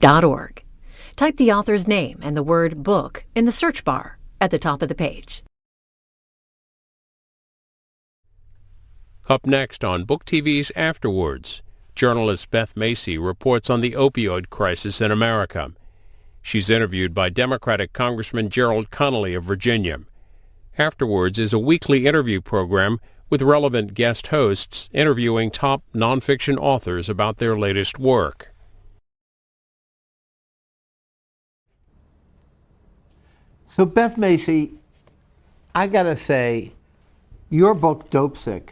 Org. Type the author's name and the word book in the search bar at the top of the page. Up next on Book TV's Afterwards, journalist Beth Macy reports on the opioid crisis in America. She's interviewed by Democratic Congressman Gerald Connolly of Virginia. Afterwards is a weekly interview program with relevant guest hosts interviewing top nonfiction authors about their latest work. So Beth Macy, I gotta say, your book, Dopesick,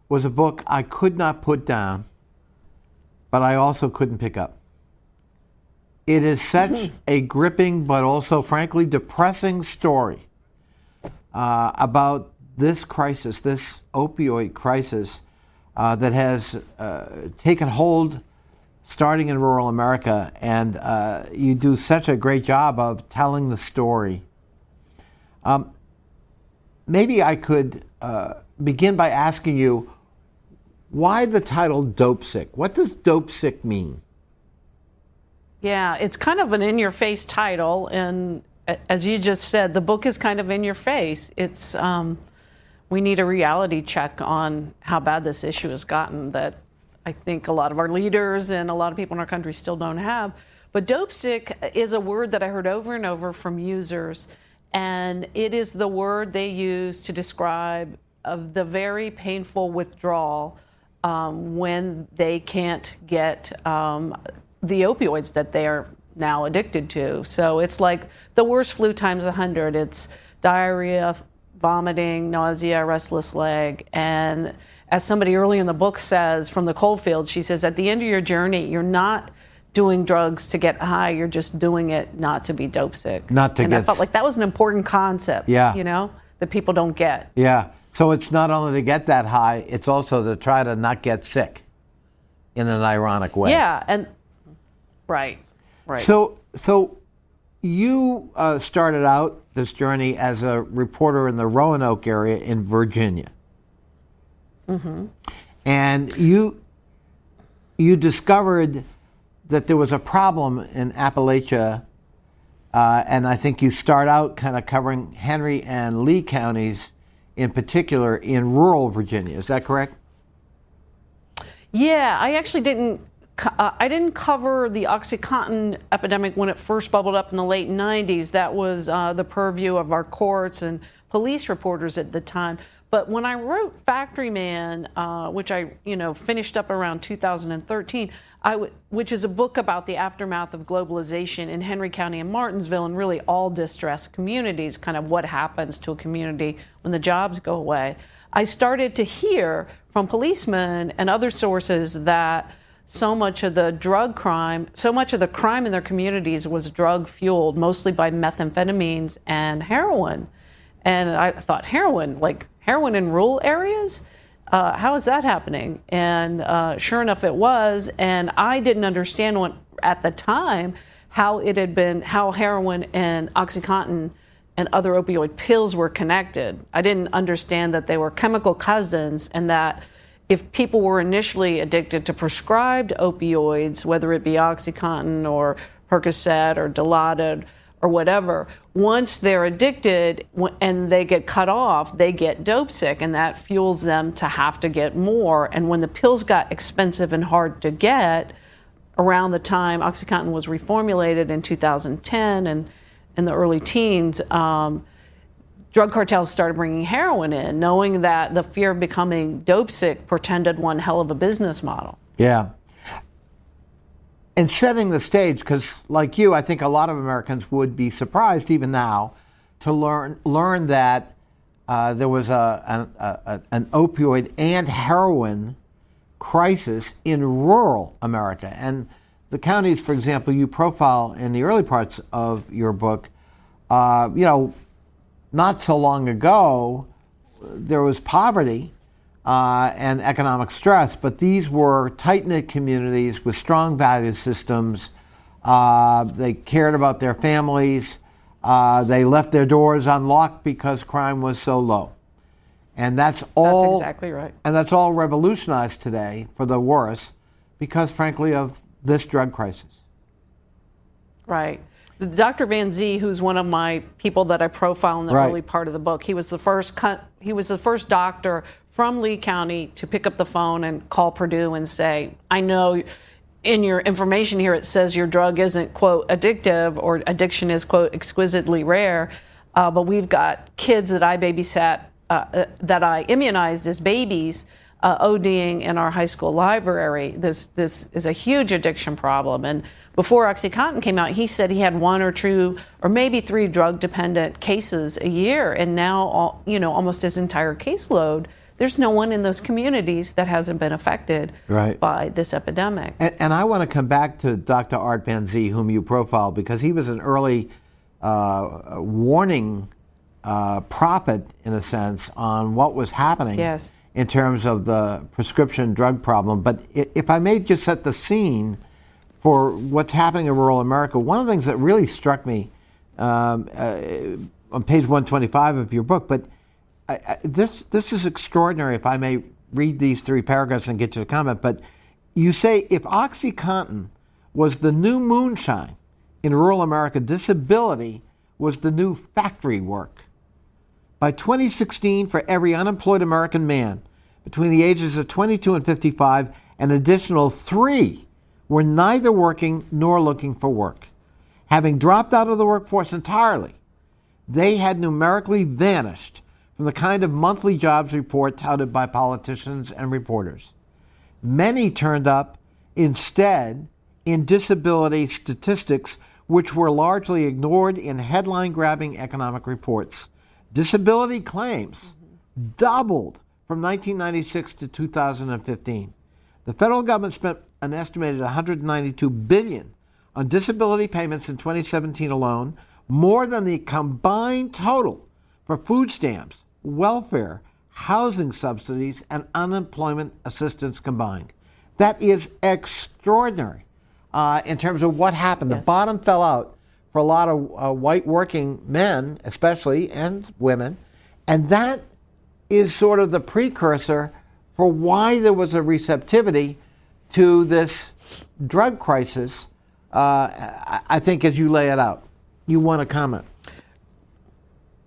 was a book I could not put down, but I also couldn't pick up. It is such a gripping but also, frankly, depressing story about this crisis, this opioid crisis that has taken hold starting in rural America, and you do such a great job of telling the story. Maybe I could begin by asking you, why the title Dopesick? What does Dopesick mean? Yeah, it's kind of an in-your-face title, and as you just said, the book is kind of in your face. It's we need a reality check on how bad this issue has gotten that I think a lot of our leaders and a lot of people in our country still don't have. But Dopesick is a word that I heard over and over from users, and it is the word they use to describe the very painful withdrawal when they can't get the opioids that they are now addicted to. So it's like the worst flu times 100. It's diarrhea, vomiting, nausea, restless leg. And as somebody early in the book says from the coalfield, she says, at the end of your journey, you're not doing drugs to get high, you're just doing it not to be dope sick. Not to and get... I felt like that was an important concept, yeah, you know, that people don't get. Yeah. So it's not only to get that high, it's also to try to not get sick in an ironic way. Yeah, and right. So you started out this journey as a reporter in the Roanoke area in Virginia. Mm-hmm. And you discovered that there was a problem in Appalachia, and I think you start out kind of covering Henry and Lee counties in particular in rural Virginia. Is that correct? Yeah, I actually didn't cover the OxyContin epidemic when it first bubbled up in the late 90s. That was the purview of our courts and police reporters at the time. But when I wrote Factory Man, which I finished up around 2013, which is a book about the aftermath of globalization in Henry County and Martinsville and really all distressed communities, kind of what happens to a community when the jobs go away, I started to hear from policemen and other sources that so much of the crime in their communities was drug fueled, mostly by methamphetamines and heroin. And I thought, heroin in rural areros? How is that happening? And sure enough, it was. And I didn't understand at the time how heroin and OxyContin and other opioid pills were connected. I didn't understand that they were chemical cousins, and that if people were initially addicted to prescribed opioids, whether it be OxyContin or Percocet or Dilaudid or whatever, once they're addicted and they get cut off, they get dope sick, and that fuels them to have to get more. And when the pills got expensive and hard to get, around the time OxyContin was reformulated in 2010 and in the early teens, drug cartels started bringing heroin in, knowing that the fear of becoming dope sick portended one hell of a business model. Yeah. And setting the stage, because like you, I think a lot of Americans would be surprised even now to learn that there was an opioid and heroin crisis in rural America. And the counties, for example, you profile in the early parts of your book, not so long ago, there was poverty and economic stress, but these were tight-knit communities with strong value systems. They cared about their families. They left their doors unlocked because crime was so low. And that's exactly right. And that's all revolutionized today for the worse because, frankly, of this drug crisis. Right. Dr. Van Zee, who's one of my people that I profile in the early part of the book, he was the first doctor from Lee County to pick up the phone and call Purdue and say, I know in your information here it says your drug isn't, quote, addictive, or addiction is, quote, exquisitely rare, but we've got kids that I babysat, that I immunized as babies, ODing in our high school library. This is a huge addiction problem. And before OxyContin came out, he said he had 1 or 2 or maybe 3 drug-dependent cases a year. And now, almost his entire caseload, there's no one in those communities that hasn't been affected by this epidemic. And I want to come back to Dr. Art Van Zee, whom you profiled, because he was an early warning prophet, in a sense, on what was happening. Yes. In terms of the prescription drug problem. But if I may just set the scene for what's happening in rural America, one of the things that really struck me on page 125 of your book, but this is extraordinary, if I may read these 3 paragraphs and get to the comment, but you say, if OxyContin was the new moonshine in rural America, disability was the new factory work. By 2016, for every unemployed American man between the ages of 22 and 55, an additional 3 were neither working nor looking for work. Having dropped out of the workforce entirely, they had numerically vanished from the kind of monthly jobs report touted by politicians and reporters. Many turned up instead in disability statistics, which were largely ignored in headline-grabbing economic reports. Disability claims doubled from 1996 to 2015. The federal government spent an estimated $192 billion on disability payments in 2017 alone, more than the combined total for food stamps, welfare, housing subsidies, and unemployment assistance combined. That is extraordinary in terms of what happened. Yes. The bottom fell out for a lot of white working men, especially, and women. And that is sort of the precursor for why there was a receptivity to this drug crisis, I think, as you lay it out. You want to comment?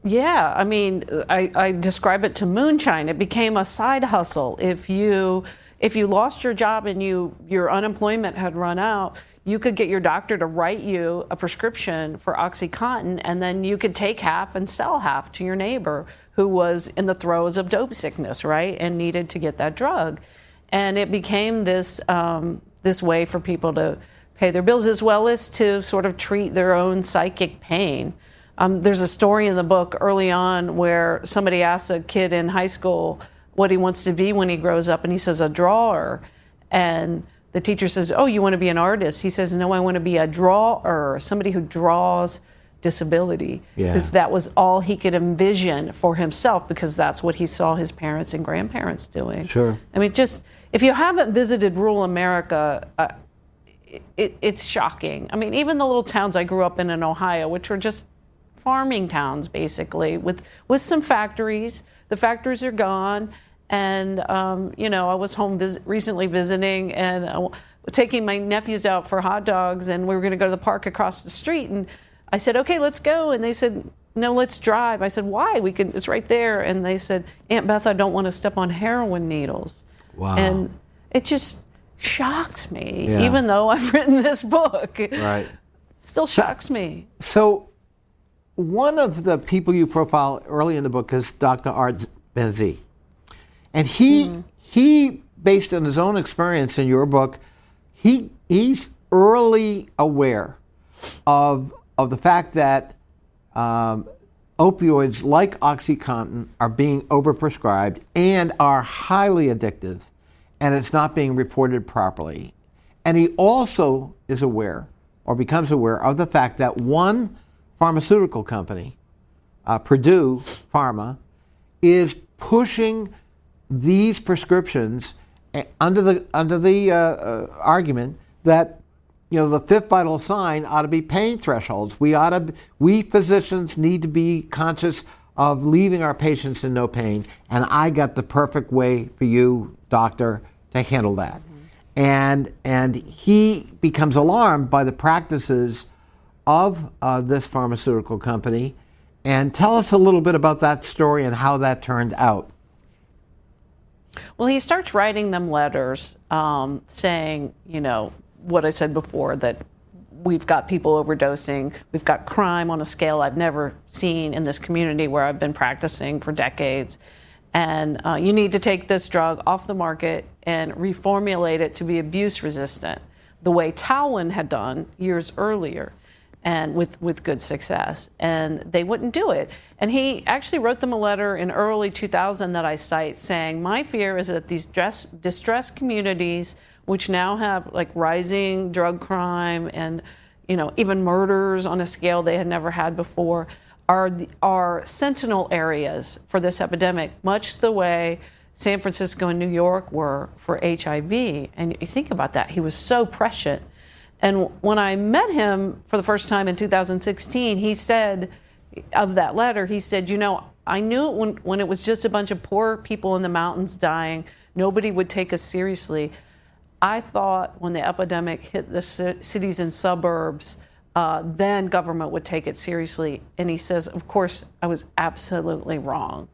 Yeah, I mean, I describe it to moonshine. It became a side hustle. If you lost your job and your unemployment had run out, you could get your doctor to write you a prescription for OxyContin, and then you could take half and sell half to your neighbor who was in the throes of dope sickness, right, and needed to get that drug. And it became this way for people to pay their bills, as well as to sort of treat their own psychic pain. There's a story in the book early on where somebody asks a kid in high school what he wants to be when he grows up, and he says, a drawer. And the teacher says, oh, you want to be an artist? He says, no, I want to be a drawer, somebody who draws disability. Because that was all he could envision for himself, because that's what he saw his parents and grandparents doing. Sure. I mean, just, if you haven't visited rural America, it's shocking. I mean, even the little towns I grew up in Ohio, which were just farming towns, basically, with some factories. The factories are gone. And, I was home recently visiting and taking my nephews out for hot dogs, and we were going to go to the park across the street. And I said, okay, let's go. And they said, no, let's drive. I said, why? It's right there. And they said, Aunt Beth, I don't want to step on heroin needles. Wow. And it just shocks me, even though I've written this book. Right. It still shocks me. So one of the people you profile early in the book is Dr. Art Van Zee. And he, based on his own experience in your book, he's early aware of the fact that opioids like OxyContin are being overprescribed and are highly addictive, and it's not being reported properly. And he also is aware, or becomes aware, of the fact that one pharmaceutical company, Purdue Pharma, is pushing these prescriptions under the argument that the fifth vital sign ought to be pain thresholds. We physicians need to be conscious of leaving our patients in no pain, and I got the perfect way for you, doctor, to handle that. And he becomes alarmed by the practices of this pharmaceutical company. And tell us a little bit about that story and how that turned out. Well, he starts writing them letters saying, what I said before, that we've got people overdosing, we've got crime on a scale I've never seen in this community where I've been practicing for decades. And you need to take this drug off the market and reformulate it to be abuse resistant, the way Talwin had done years earlier, and with good success. And they wouldn't do it. And he actually wrote them a letter in early 2000 that I cite saying, my fear is that these distressed communities, which now have like rising drug crime and even murders on a scale they had never had before, are sentinel areas for this epidemic, much the way San Francisco and New York were for HIV. And you think about that, he was so prescient. And when I met him for the first time in 2016, he said, of that letter, he said, I knew when it was just a bunch of poor people in the mountains dying, nobody would take us seriously. I thought when the epidemic hit the cities and suburbs, then government would take it seriously. And he says, of course, I was absolutely wrong.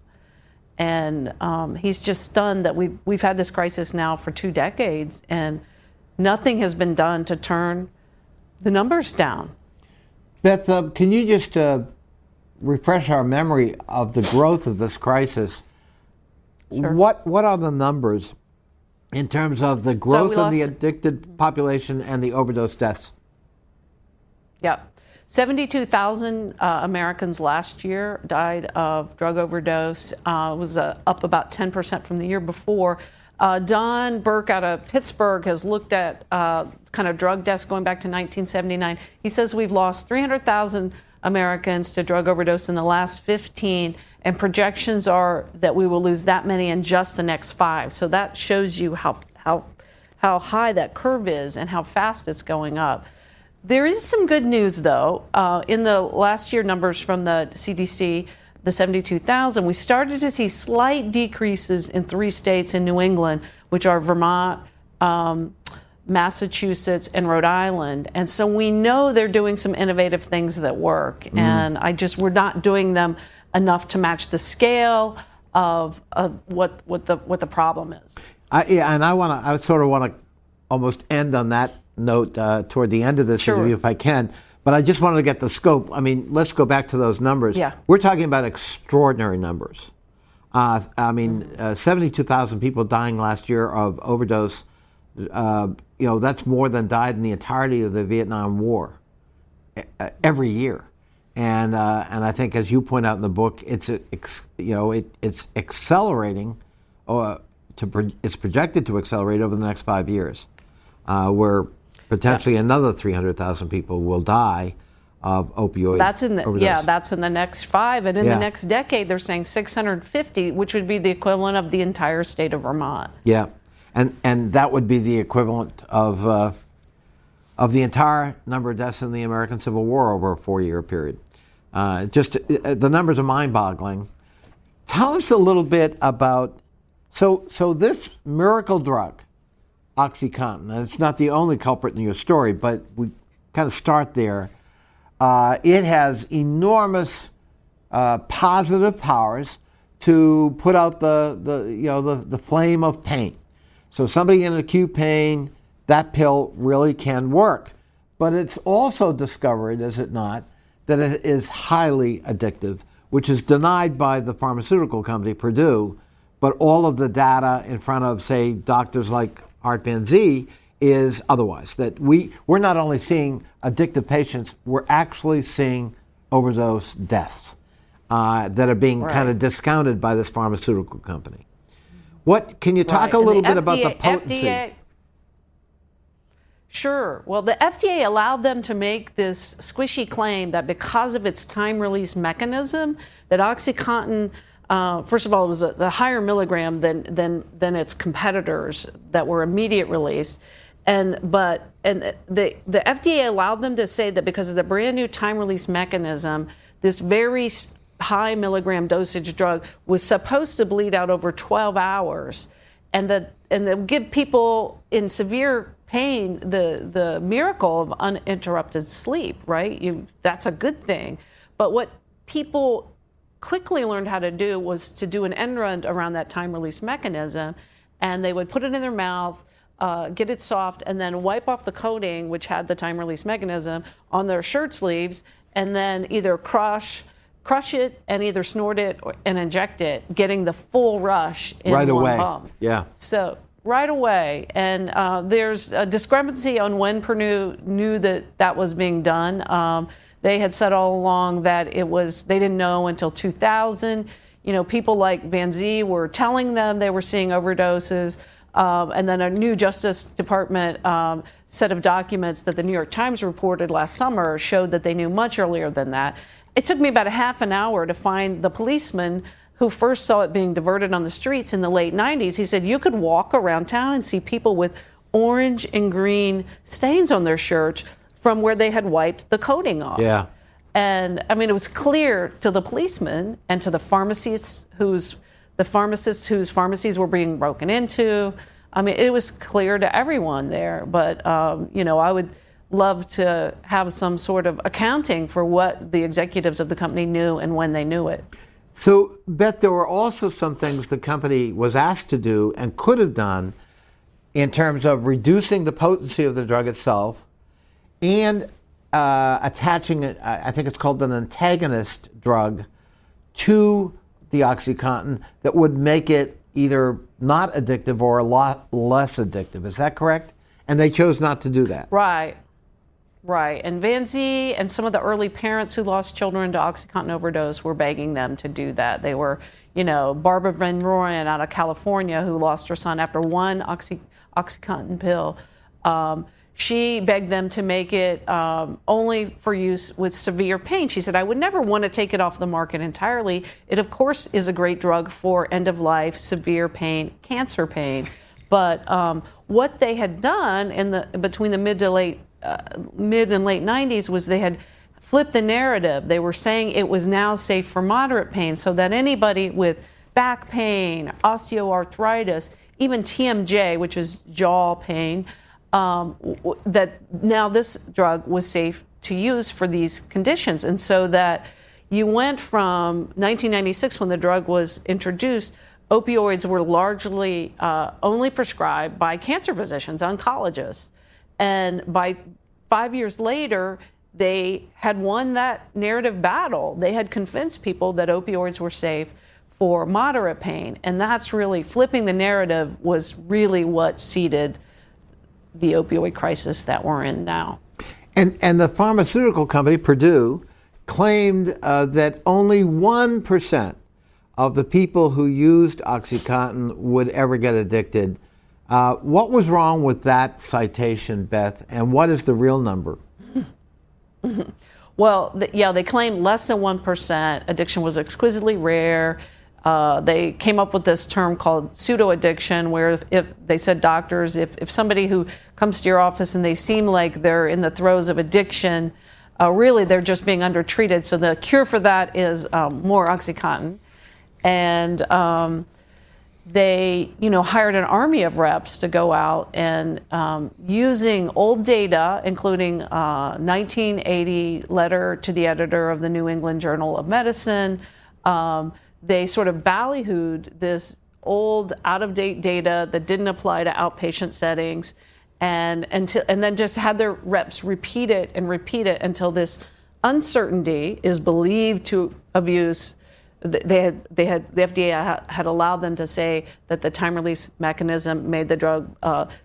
And he's just stunned that we've had this crisis now for 2 decades, and nothing has been done to turn the numbers down. Beth, can you just refresh our memory of the growth of this crisis? Sure. What are the numbers in terms of the growth of the addicted population and the overdose deaths? Yeah. 72,000 Americans last year died of drug overdose. It was up about 10% from the year before. Don Burke out of Pittsburgh has looked at kind of drug deaths going back to 1979. He says we've lost 300,000 Americans to drug overdose in the last 15, and projections are that we will lose that many in just the next 5. So that shows you how high that curve is and how fast it's going up. There is some good news, though. In the last year numbers from the CDC, the 72,000, we started to see slight decreases in 3 states in New England, which are Vermont, Massachusetts, and Rhode Island. And so we know they're doing some innovative things that work. And we're not doing them enough to match the scale of what the problem is. I sort of want to almost end on that note toward the end of this interview, if I can. But I just wanted to get the scope. I mean, let's go back to those numbers. Yeah. We're talking about extraordinary numbers. 72,000 people dying last year of overdose. That's more than died in the entirety of the Vietnam War every year. And I think, as you point out in the book, it's accelerating. It's projected to accelerate over the next 5 years, where potentially another 300,000 people will die of opioid overdose. That's in the next 5, and in the next decade, they're saying 650, which would be the equivalent of the entire state of Vermont. Yeah, and that would be the equivalent of the entire number of deaths in the American Civil War over a 4-year period. The numbers are mind-boggling. Tell us a little bit about so this miracle drug, OxyContin, and it's not the only culprit in your story, but we kind of start there. It has enormous positive powers to put out the flame of pain. So somebody in acute pain, that pill really can work. But it's also discovered, is it not, that it is highly addictive, which is denied by the pharmaceutical company Purdue, but all of the data in front of, say, doctors like Art Van Zee is otherwise. That we're not only seeing addictive patients, we're actually seeing overdose deaths that are being kind of discounted by this pharmaceutical company. What can you talk a little bit about the potency? Sure. Well, the FDA allowed them to make this squishy claim that because of its time-release mechanism, that OxyContin, first of all, it was the higher milligram than its competitors that were immediate release. The FDA allowed them to say that because of the brand new time-release mechanism, this very high milligram dosage drug was supposed to bleed out over 12 hours, and that give people in severe pain, the miracle of uninterrupted sleep, right? That's a good thing. But what people quickly learned how to do was to do an end run around that time release mechanism, and they would put it in their mouth, get it soft, and then wipe off the coating, which had the time release mechanism, on their shirt sleeves, and then either crush it and either snort it and inject it, getting the full rush in right one away. pump. Yeah. So right away, and there's a discrepancy on when Purdue knew that was being done. They had said all along that they didn't know until 2000. People like Van Zee were telling them they were seeing overdoses. And then a new Justice Department set of documents that the New York Times reported last summer showed that they knew much earlier than that. It took me about a half an hour to find the policeman who first saw it being diverted on the streets in the late 90s. He said you could walk around town and see people with orange and green stains on their shirts from where they had wiped the coating off. Yeah. And I mean, it was clear to the policemen and to the pharmacists whose pharmacies were being broken into. I mean, it was clear to everyone there. But, I would love to have some sort of accounting for what the executives of the company knew and when they knew it. So, Beth, there were also some things the company was asked to do and could have done in terms of reducing the potency of the drug itself and attaching, I think it's called an antagonist drug, to the OxyContin that would make it either not addictive or a lot less addictive. Is that correct? And they chose not to do that. Right. And Van Zee and some of the early parents who lost children to OxyContin overdose were begging them to do that. They were, Barbara Van Royen out of California who lost her son after one OxyContin pill. She begged them to make it only for use with severe pain. She said, I would never want to take it off the market entirely. It, of course, is a great drug for end-of-life, severe pain, cancer pain. But what they had done between the mid and late 90s was they had flipped the narrative. They were saying it was now safe for moderate pain, so that anybody with back pain, osteoarthritis, even TMJ, which is jaw pain, that now this drug was safe to use for these conditions. And so that you went from 1996, when the drug was introduced, opioids were largely only prescribed by cancer physicians, oncologists. And by 5 years later, they had won that narrative battle. They had convinced people that opioids were safe for moderate pain. And that's really, flipping the narrative was really what seeded the opioid crisis that we're in now. And the pharmaceutical company, Purdue, claimed that only 1% of the people who used OxyContin would ever get addicted. What was wrong with that citation, Beth, and what is the real number? Well, they claimed less than 1%. Addiction was exquisitely rare. They came up with this term called pseudo-addiction, where if they said doctors, if somebody who comes to your office and they seem like they're in the throes of addiction, really they're just being undertreated. So the cure for that is more OxyContin. And they, hired an army of reps to go out and using old data, including 1980 letter to the editor of the New England Journal of Medicine. They sort of ballyhooed this old, out-of-date data that didn't apply to outpatient settings, and then just had their reps repeat it until this uncertainty is believed to abuse. The FDA had allowed them to say that the time release mechanism made the drug.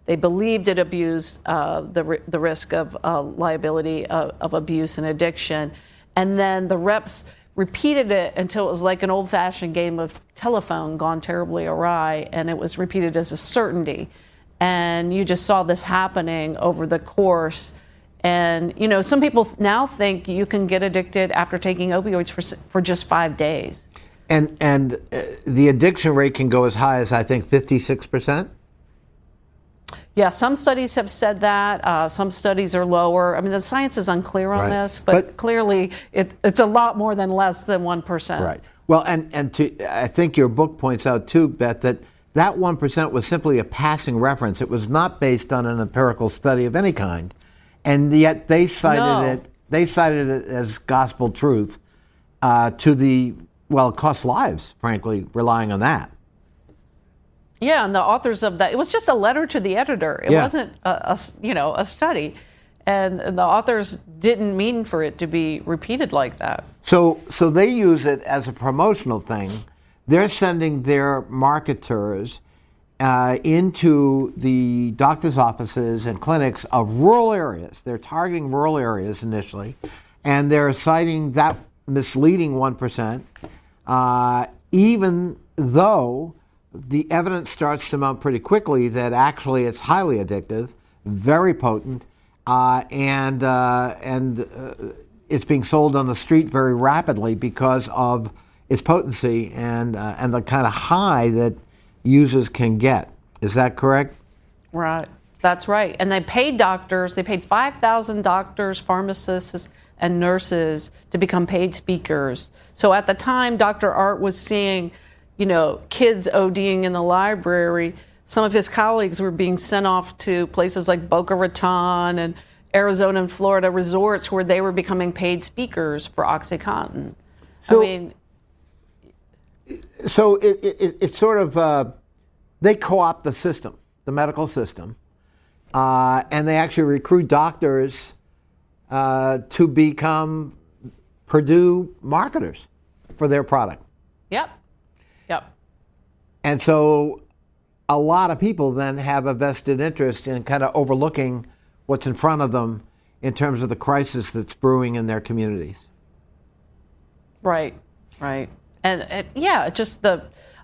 They believed it abused the risk of liability of abuse and addiction, and then the reps repeated it until it was like an old-fashioned game of telephone gone terribly awry, and it was repeated as a certainty. And you just saw this happening over the course. And, some people now think you can get addicted after taking opioids for just 5 days. And the addiction rate can go as high as, I think, 56%? Yeah, some studies have said that. Some studies are lower. I mean, the science is unclear on this, but clearly it's a lot more than less than 1%. Right. Well, and I think your book points out, too, Beth, that that 1% was simply a passing reference. It was not based on an empirical study of any kind. And yet they cited it as gospel truth it cost lives, frankly, relying on that. Yeah, and the authors of that, it was just a letter to the editor. It wasn't a study. And the authors didn't mean for it to be repeated like that. So they use it as a promotional thing. They're sending their marketers into the doctor's offices and clinics of rural areas. They're targeting rural areas initially, and they're citing that misleading 1%, even though the evidence starts to mount pretty quickly that actually it's highly addictive, very potent, and it's being sold on the street very rapidly because of its potency and the kind of high that users can get. Is that correct? Right. That's right. And they paid doctors. They paid 5,000 doctors, pharmacists, and nurses to become paid speakers. So at the time, Dr. Art was seeing, kids ODing in the library. Some of his colleagues were being sent off to places like Boca Raton and Arizona and Florida resorts where they were becoming paid speakers for OxyContin. So it's sort of, they co-opt the system, the medical system, and they actually recruit doctors to become Purdue marketers for their product. Yep. And so a lot of people then have a vested interest in kind of overlooking what's in front of them in terms of the crisis that's brewing in their communities. Right. And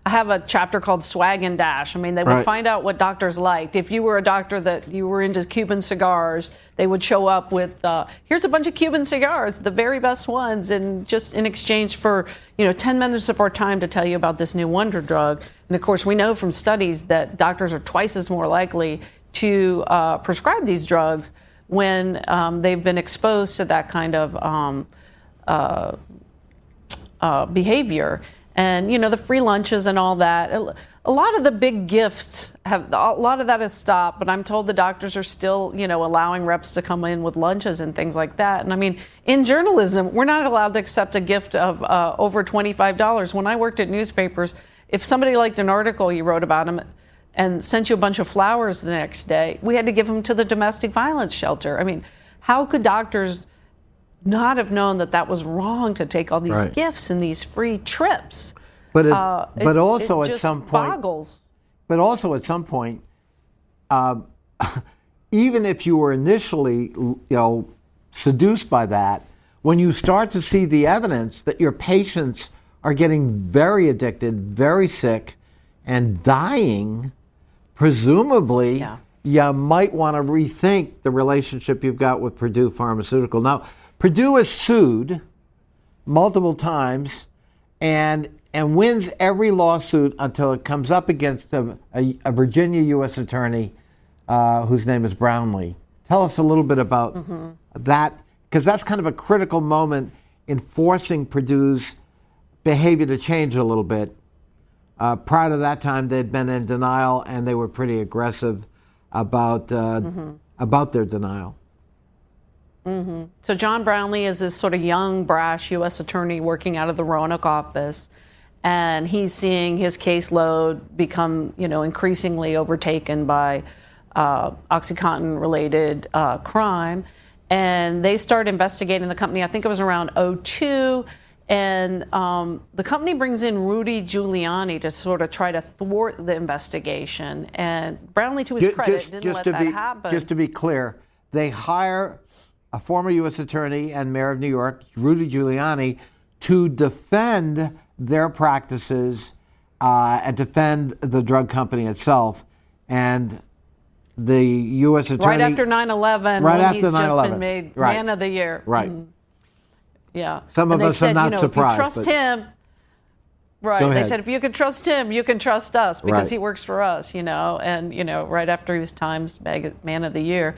I have a chapter called Swag and Dash. They would find out what doctors liked. If you were a doctor that you were into Cuban cigars, they would show up with, here's a bunch of Cuban cigars, the very best ones, and just in exchange for, 10 minutes of our time to tell you about this new wonder drug. And of course, we know from studies that doctors are twice as more likely to prescribe these drugs when they've been exposed to that kind of behavior. And, the free lunches and all that. A lot of the big gifts a lot of that has stopped, but I'm told the doctors are still, allowing reps to come in with lunches and things like that. And in journalism, we're not allowed to accept a gift of over $25. When I worked at newspapers, if somebody liked an article you wrote about them and sent you a bunch of flowers the next day, we had to give them to the domestic violence shelter. How could doctors not have known that was wrong to take all these gifts and these free trips? But also at some point, boggles. But also at some point, even if you were initially, seduced by that, when you start to see the evidence that your patients are getting very addicted, very sick, and dying, presumably you might want to rethink the relationship you've got with Purdue Pharmaceutical. Now, Purdue is sued multiple times and wins every lawsuit until it comes up against a Virginia U.S. attorney whose name is Brownlee. Tell us a little bit about that, because that's kind of a critical moment in forcing Purdue's behavior to change a little bit. Prior to that time, they'd been in denial, and they were pretty aggressive about their denial. So John Brownlee is this sort of young, brash U.S. attorney working out of the Roanoke office, and he's seeing his caseload become, increasingly overtaken by OxyContin-related crime. And they start investigating the company. I think it was around 2002. And the company brings in Rudy Giuliani to sort of try to thwart the investigation. And Brownlee, to his credit, didn't let that happen. Just to be clear, they hire a former U.S. attorney and mayor of New York, Rudy Giuliani, to defend their practices and defend the drug company itself. And the U.S. attorney... Right after 9/11, when he's just been made Man of the Year. Right. Yeah. Some of us are not surprised. If you trust him... Right. They said, if you can trust him, you can trust us, because he works for us, And, right after he was Times Man of the Year.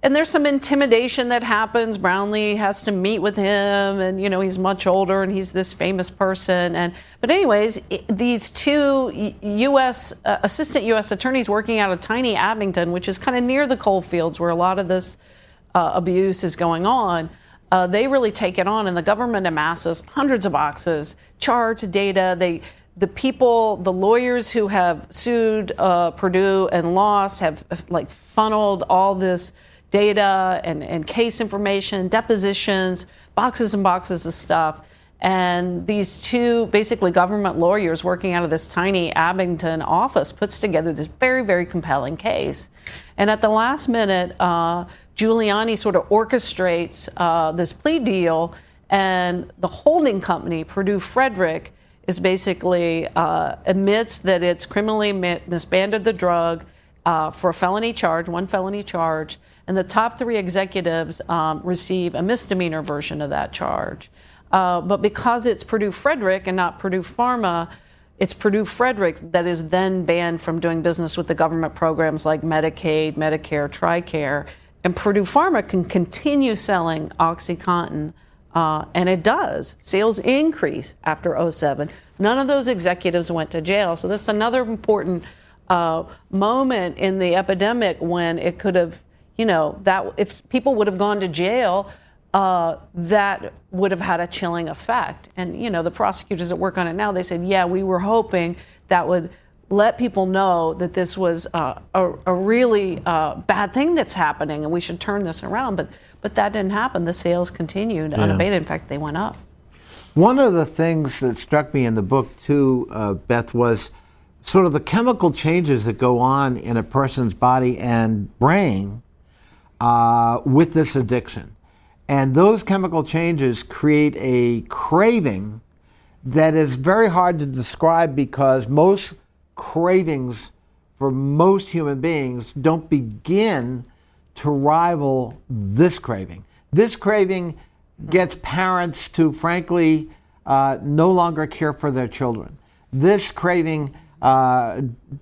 And there's some intimidation that happens. Brownlee has to meet with him, and he's much older, and he's this famous person. But anyways, these two assistant U.S. attorneys working out of tiny Abington, which is kind of near the coal fields where a lot of this abuse is going on, they really take it on, and the government amasses hundreds of boxes, charts, data. The lawyers who have sued Purdue and lost have funneled all this data and case information, depositions, boxes and boxes of stuff. And these two basically government lawyers working out of this tiny Abington office puts together this very, very compelling case. And at the last minute, Giuliani sort of orchestrates this plea deal, and the holding company, Purdue Frederick, is basically admits that it's criminally misbanded the drug for a felony charge, one felony charge, and the top three executives receive a misdemeanor version of that charge. But because it's Purdue Frederick and not Purdue Pharma, it's Purdue Frederick that is then banned from doing business with the government programs like Medicaid, Medicare, TRICARE, and Purdue Pharma can continue selling OxyContin, and it does. Sales increase after 2007. None of those executives went to jail, so this is another important moment in the epidemic when it could have, that if people would have gone to jail, that would have had a chilling effect. And, the prosecutors that work on it now, they said, yeah, we were hoping that would let people know that this was a really bad thing that's happening and we should turn this around. But that didn't happen. The sales continued unabated. In fact, they went up. One of the things that struck me in the book, too, Beth, was sort of the chemical changes that go on in a person's body and brain with this addiction. And those chemical changes create a craving that is very hard to describe because most cravings for most human beings don't begin to rival this craving. This craving gets parents to, frankly, no longer care for their children. This craving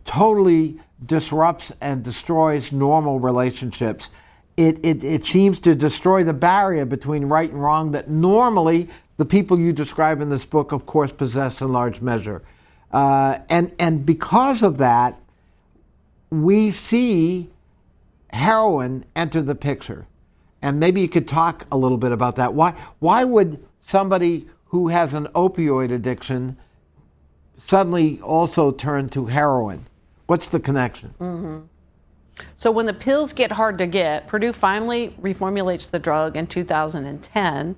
totally disrupts and destroys normal relationships. It seems to destroy the barrier between right and wrong that normally the people you describe in this book, of course, possess in large measure. And because of that, we see heroin enter the picture. And maybe you could talk a little bit about that. Why would somebody who has an opioid addiction suddenly also turn to heroin? What's the connection? Mm-hmm. So when the pills get hard to get, Purdue finally reformulates the drug in 2010,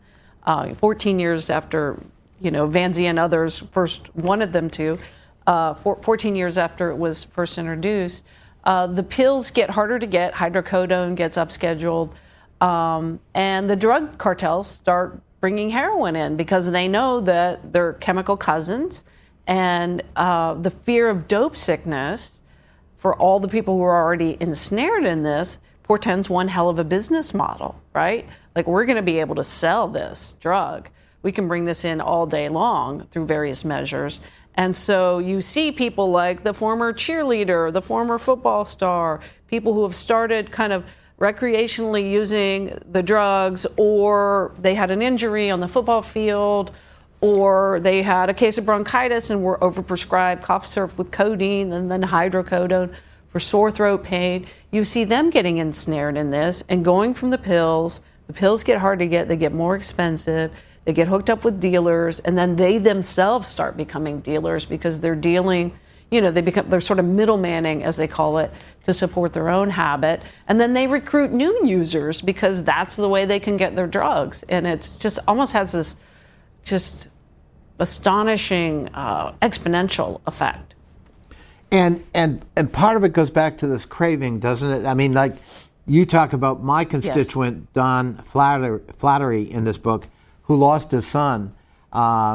14 years after, Vanzi and others first wanted them to, 14 years after it was first introduced. The pills get harder to get, hydrocodone gets upscheduled, and the drug cartels start bringing heroin in because they know that they're chemical cousins, and the fear of dope sickness for all the people who are already ensnared in this portends one hell of a business model, right? Like, we're going to be able to sell this drug. We can bring this in all day long through various measures. And so you see people like the former cheerleader, the former football star, people who have started kind of recreationally using the drugs, or they had an injury on the football field, or they had a case of bronchitis and were overprescribed cough syrup with codeine and then hydrocodone for sore throat pain. You see them getting ensnared in this and going from the pills. The pills get hard to get. They get more expensive. They get hooked up with dealers, and then they themselves start becoming dealers because they're dealing, they're sort of middlemaning, as they call it, to support their own habit. And then they recruit new users because that's the way they can get their drugs. And it's just almost has this just astonishing exponential effect. And part of it goes back to this craving, doesn't it? I mean, like you talk about my constituent, yes, Don Flattery in this book, who lost his son.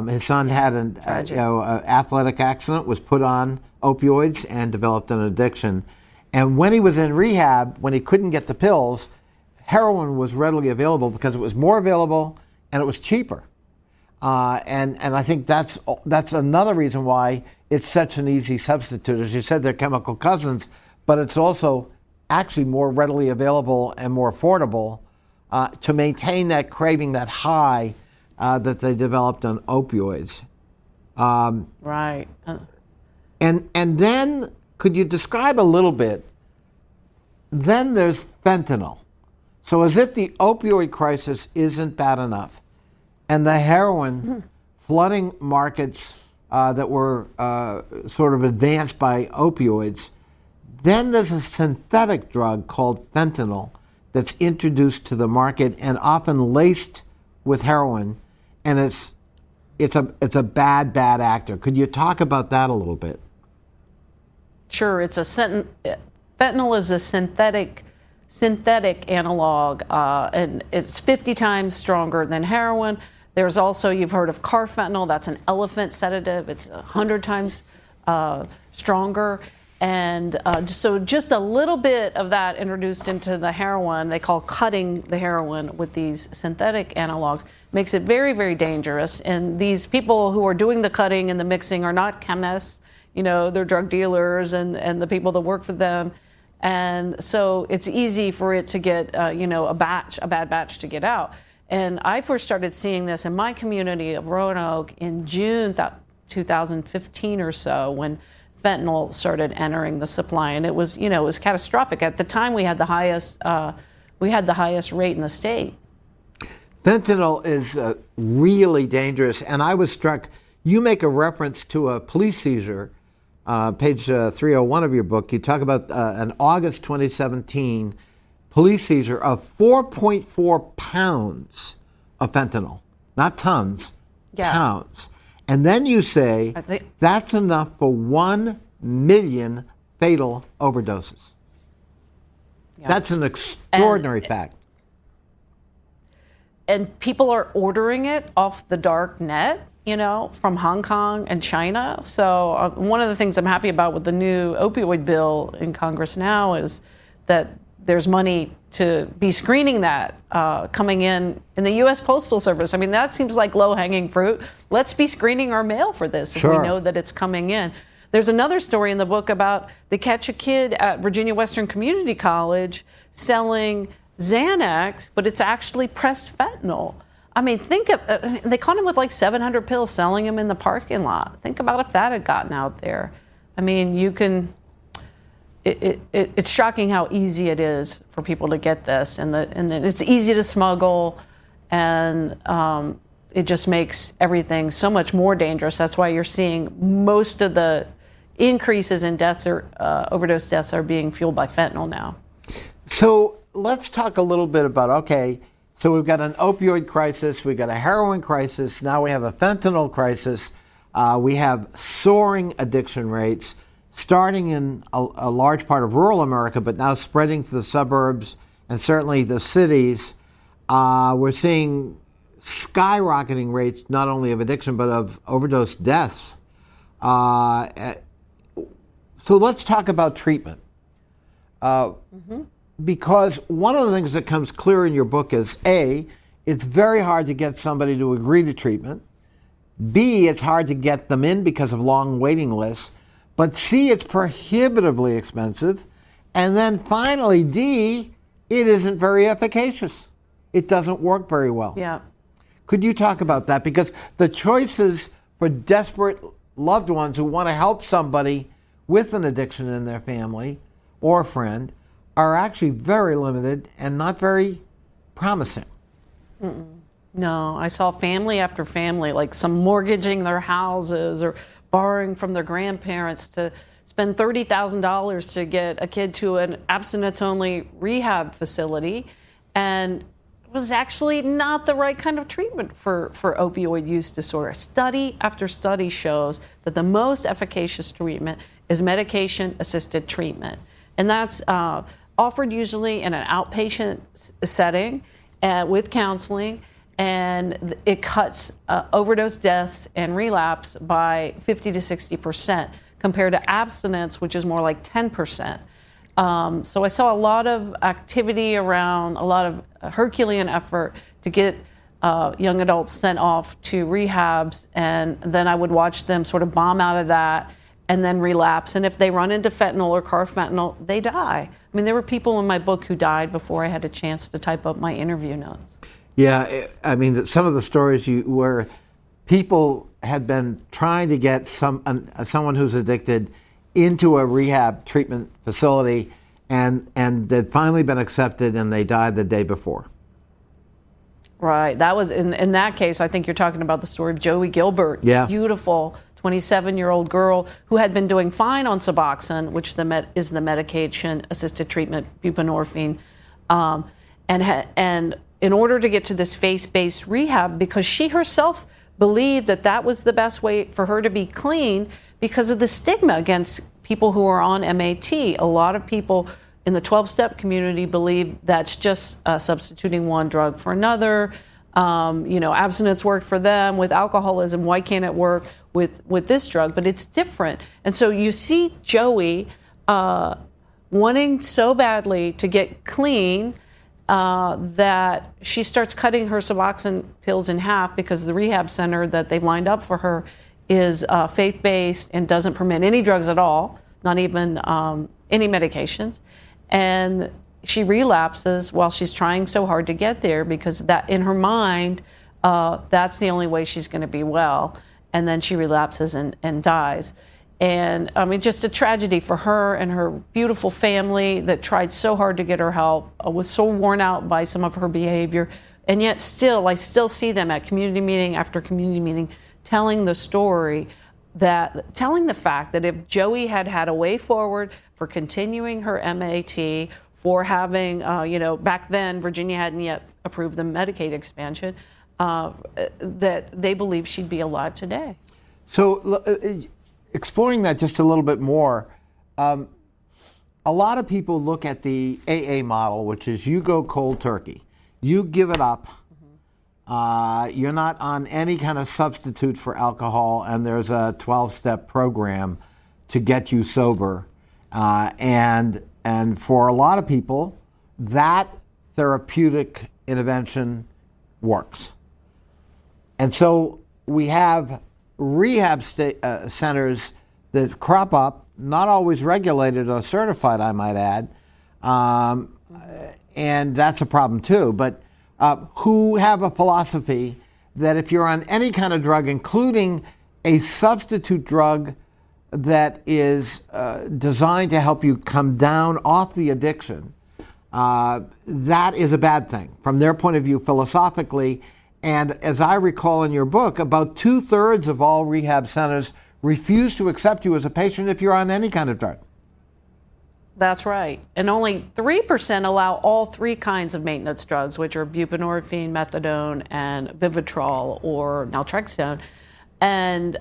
His son had an athletic accident, was put on opioids, and developed an addiction. And when he was in rehab, when he couldn't get the pills, heroin was readily available because it was more available and it was cheaper. And I think that's another reason why it's such an easy substitute. As you said, they're chemical cousins, but it's also actually more readily available and more affordable to maintain that craving, that high that they developed on opioids. Right. And then, could you describe a little bit? Then there's fentanyl. So as if the opioid crisis isn't bad enough, and the heroin flooding markets that were sort of advanced by opioids, then there's a synthetic drug called fentanyl that's introduced to the market and often laced with heroin, and it's a bad actor. Could you talk about that a little bit? Sure. Fentanyl is a synthetic analog, and it's 50 times stronger than heroin. There's also, you've heard of carfentanil. That's an elephant sedative. It's 100 times stronger. And so just a little bit of that introduced into the heroin, they call cutting the heroin with these synthetic analogs, makes it very, very dangerous. And these people who are doing the cutting and the mixing are not chemists. They're drug dealers and the people that work for them. And so it's easy for it to get, a bad batch to get out. And I first started seeing this in my community of Roanoke in June 2015 or so, when fentanyl started entering the supply, and it was catastrophic. At the time, we had the highest rate in the state. Fentanyl is really dangerous, and I was struck. You make a reference to a police seizure, page 301 of your book. You talk about an August 2017 police seizure of 4.4 pounds of fentanyl, not tons, pounds. And then you say that's enough for 1 million fatal overdoses. Yeah. That's an extraordinary fact. And people are ordering it off the dark net, from Hong Kong and China. So one of the things I'm happy about with the new opioid bill in Congress now is that there's money to be screening that coming in the U.S. Postal Service. I mean, that seems like low-hanging fruit. Let's be screening our mail for this if we know that it's coming in. There's another story in the book about they catch a kid at Virginia Western Community College selling Xanax, but it's actually pressed fentanyl. I mean, they caught him with like 700 pills, selling them in the parking lot. Think about if that had gotten out there. I mean, it's shocking how easy it is for people to get this, and it's easy to smuggle, and it just makes everything so much more dangerous. That's why you're seeing most of the increases in deaths or overdose deaths are being fueled by fentanyl now. So let's talk a little bit about, so we've got an opioid crisis, we've got a heroin crisis, now we have a fentanyl crisis, we have soaring addiction rates, starting in a large part of rural America, but now spreading to the suburbs and certainly the cities. We're seeing skyrocketing rates, not only of addiction, but of overdose deaths. So let's talk about treatment. Because one of the things that comes clear in your book is, A, it's very hard to get somebody to agree to treatment. B, it's hard to get them in because of long waiting lists. But C, it's prohibitively expensive. And then finally, D, it isn't very efficacious. It doesn't work very well. Yeah. Could you talk about that? Because the choices for desperate loved ones who want to help somebody with an addiction in their family or friend are actually very limited and not very promising. No, I saw family after family, like some mortgaging their houses or borrowing from their grandparents to spend $30,000 to get a kid to an abstinence-only rehab facility, and it was actually not the right kind of treatment for opioid use disorder. Study after study shows that the most efficacious treatment is medication-assisted treatment, and that's offered usually in an outpatient setting with counseling, and it cuts overdose deaths and relapse by 50 to 60% compared to abstinence, which is more like 10%. So I saw a lot of activity around, a lot of Herculean effort to get young adults sent off to rehabs, and then I would watch them sort of bomb out of that and then relapse. And if they run into fentanyl or carfentanil, they die. I mean, there were people in my book who died before I had a chance to type up my interview notes. Yeah, I mean, some of the stories where people had been trying to get someone who's addicted into a rehab treatment facility, and they'd finally been accepted, and they died the day before. Right. That was in that case. I think you're talking about the story of Joey Gilbert. Yeah. Beautiful 27-year-old girl who had been doing fine on Suboxone, which is the medication-assisted treatment, buprenorphine, and in order to get to this faith-based rehab, because she herself believed that was the best way for her to be clean because of the stigma against people who are on MAT. A lot of people in the 12-step community believe that's just substituting one drug for another. Abstinence worked for them with alcoholism. Why can't it work with this drug? But it's different. And so you see Joey wanting so badly to get clean that she starts cutting her Suboxone pills in half because the rehab center that they've lined up for her is faith-based and doesn't permit any drugs at all, not even any medications. And she relapses while she's trying so hard to get there because that in her mind, that's the only way she's going to be well. And then she relapses and dies. And I mean, just a tragedy for her and her beautiful family that tried so hard to get her help, was so worn out by some of her behavior. And yet still, I still see them at community meeting after community meeting telling the story, telling the fact that if Joey had had a way forward for continuing her MAT, for having, back then Virginia hadn't yet approved the Medicaid expansion, that they believe she'd be alive today. So exploring that just a little bit more, a lot of people look at the AA model, which is you go cold turkey. You give it up. You're not on any kind of substitute for alcohol, and there's a 12-step program to get you sober. And for a lot of people, that therapeutic intervention works. And so we have rehab centers that crop up, not always regulated or certified, I might add, and that's a problem too, but who have a philosophy that if you're on any kind of drug, including a substitute drug that is designed to help you come down off the addiction, that is a bad thing from their point of view philosophically. And as I recall in your book, about 2/3 of all rehab centers refuse to accept you as a patient if you're on any kind of drug. That's right. And only 3% allow all three kinds of maintenance drugs, which are buprenorphine, methadone, and Vivitrol or naltrexone. And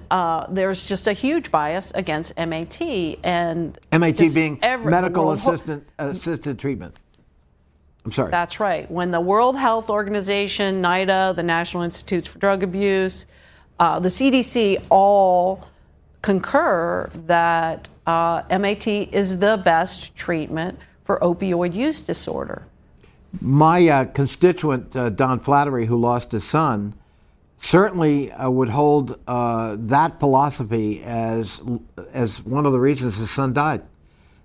there's just a huge bias against MAT. And MAT being medical assisted treatment. I'm sorry. That's right. When the World Health Organization, NIDA, the National Institutes for Drug Abuse, the CDC all concur that MAT is the best treatment for opioid use disorder. My constituent, Don Flattery, who lost his son, certainly would hold that philosophy as one of the reasons his son died,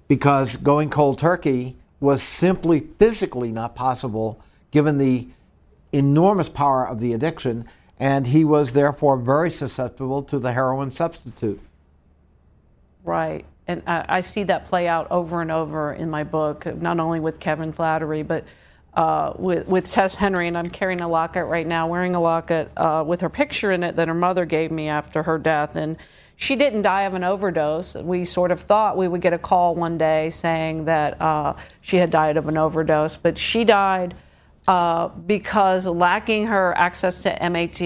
because going cold turkey was simply physically not possible given the enormous power of the addiction, and he was therefore very susceptible to the heroin substitute. Right. And I see that play out over and over in my book, not only with Kevin Flattery, but with Tess Henry. And I'm carrying a locket right now, wearing a locket with her picture in it that her mother gave me after her death. And she didn't die of an overdose. We sort of thought we would get a call one day saying that she had died of an overdose. But she died because lacking her access to MAT,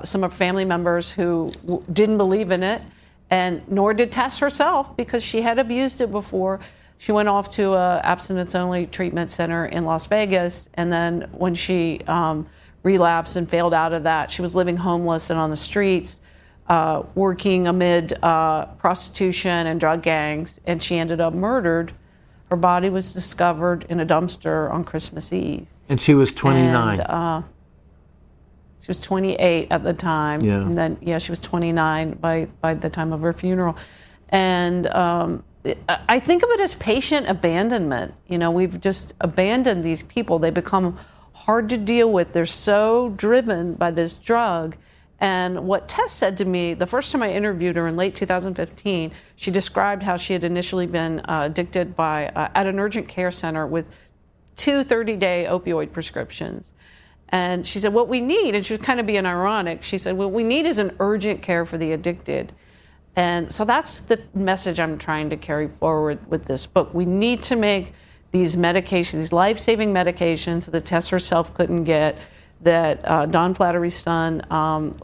some of her family members who didn't believe in it, and nor did Tess herself, because she had abused it before. She went off to a abstinence-only treatment center in Las Vegas, and then when she relapsed and failed out of that, she was living homeless and on the streets, working amid prostitution and drug gangs, and she ended up murdered. Her body was discovered in a dumpster on Christmas Eve. And she was 29. And, she was 28 at the time. Yeah. And then, she was 29 by the time of her funeral. And I think of it as patient abandonment. You know, we've just abandoned these people. They become hard to deal with. They're so driven by this drug. And what Tess said to me, the first time I interviewed her in late 2015, she described how she had initially been addicted at an urgent care center with 2 30-day opioid prescriptions. And she said, what we need, and she was kind of being ironic, she said, what we need is an urgent care for the addicted. And so that's the message I'm trying to carry forward with this book. We need to make these medications, these life-saving medications that Tess herself couldn't get, that Don Flattery's son